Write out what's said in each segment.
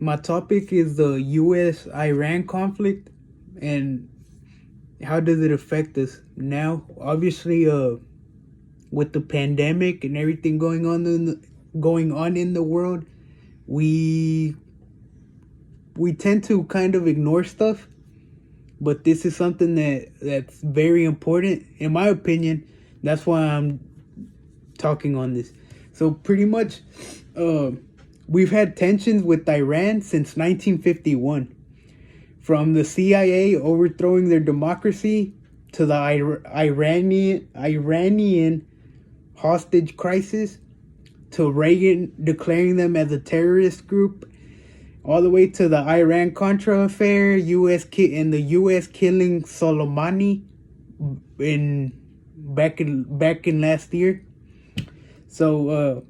My topic is the U.S. Iran conflict and how does it affect us now? Obviously, with the pandemic and everything going on in the world, we we tend to kind of ignore stuff, but this is something that's very important in my opinion. That's why I'm talking on this. So pretty much, uh, we've had tensions with Iran since 1951, from the CIA overthrowing their democracy to the Iranian hostage crisis to Reagan declaring them as a terrorist group, all the way to the Iran Contra affair, and the U.S. killing Soleimani in back in last year. So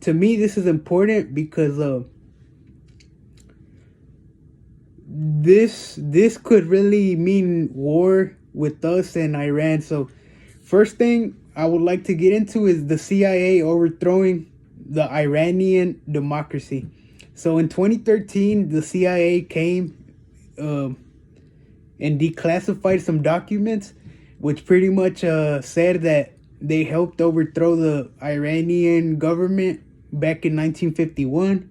to me, this is important because this could really mean war with us and Iran. So first thing I would like to get into is the CIA overthrowing the Iranian democracy. So in 2013, the CIA came and declassified some documents, which pretty much said that they helped overthrow the Iranian government back in 1951.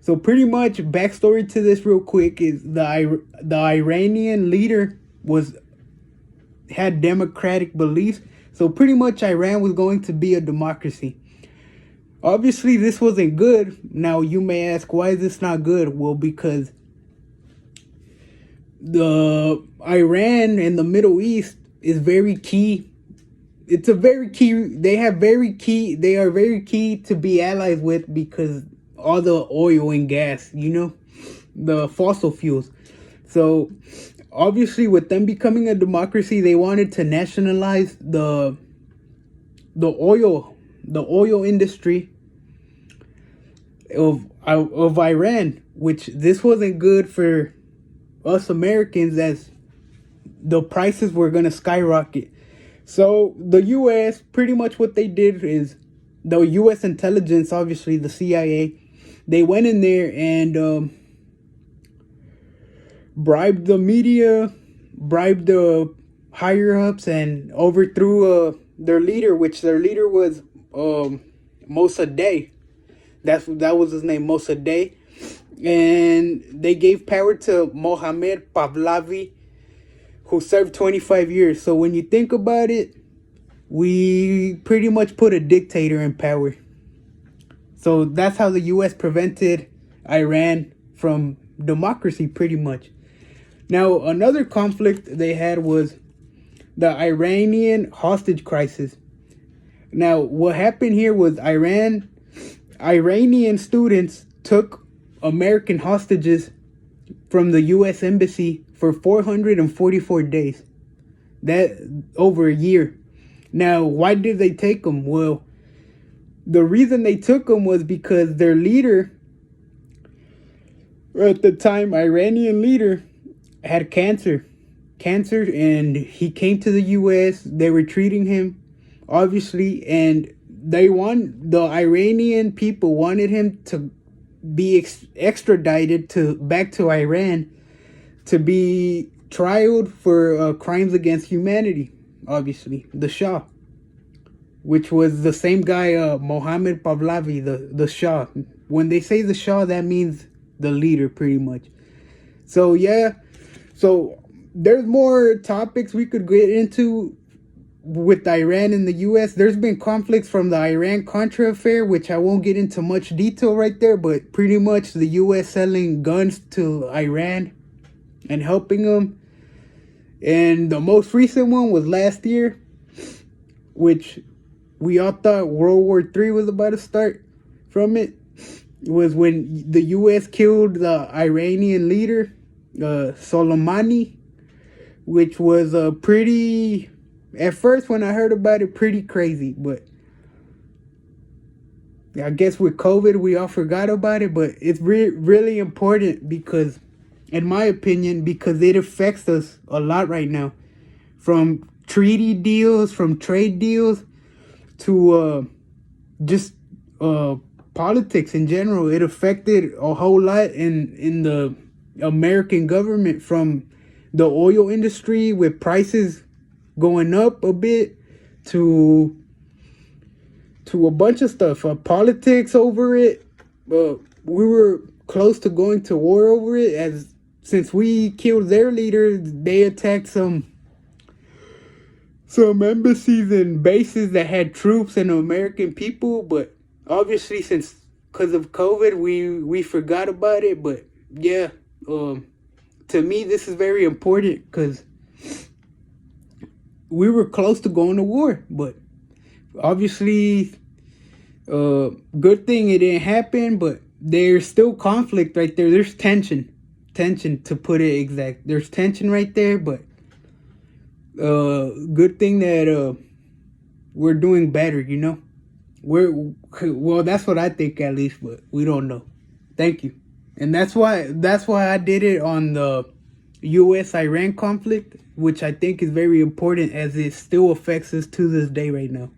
So pretty much backstory to this real quick is the Iranian leader had democratic beliefs. So pretty much Iran was going to be a democracy. Obviously this wasn't good. Now you may ask, why is this not good? Well, because the Iran and the Middle East is very key. It's a very key. They are very key to be allies with, because all the oil and gas, the fossil fuels. So obviously with them becoming a democracy, they wanted to nationalize the oil industry of Iran, which this wasn't good for us Americans, as the prices were going to skyrocket. So the US, pretty much what they did is, the US intelligence, obviously the CIA, they went in there and bribed the media, bribed the higher ups, and overthrew their leader, which their leader was Mossadegh. That was his name, Mossadegh. And they gave power to Mohammad Pahlavi, who served 25 years. So when you think about it, we pretty much put a dictator in power. So that's how the US prevented Iran from democracy, pretty much. Now, another conflict they had was the Iranian hostage crisis. Now, what happened here was Iranian students took American hostages from the US embassy for 444 days. That over a year. Now, why did they take them? Well, the reason they took them was because their leader, at the time, Iranian leader, had cancer, and he came to the US. They were treating him, obviously, and the Iranian people wanted him to be extradited back to Iran to be trialed for crimes against humanity. Obviously, the Shah, which was the same guy, Mohammad Pahlavi, the Shah. When they say the Shah, that means the leader, pretty much. So yeah, so there's more topics we could get into with Iran and the US. There's been conflicts from the Iran Contra affair, which I won't get into much detail right there, but pretty much the US selling guns to Iran and helping them. And the most recent one was last year, which we all thought World War III was about to start from it. It was when the US killed the Iranian leader, Soleimani, which was pretty, at first when I heard about it, pretty crazy. But I guess with COVID, we all forgot about it. But it's really important because, in my opinion, because it affects us a lot right now. From treaty deals, from trade deals, to just politics in general. It affected a whole lot in the American government, from the oil industry with prices going up a bit to a bunch of stuff. Politics over it. We were close to going to war over it, as since we killed their leader, they attacked some embassies and bases that had troops and American people. But obviously, since because of COVID, we forgot about it. But yeah, to me, this is very important because we were close to going to war. But obviously, good thing it didn't happen. But there's still conflict right there. There's tension, to put it exact. There's tension right there. But good thing that we're doing better. Well, that's what I think, at least, but we don't know. Thank you. And that's why I did it on the US-Iran conflict, which I think is very important, as it still affects us to this day right now.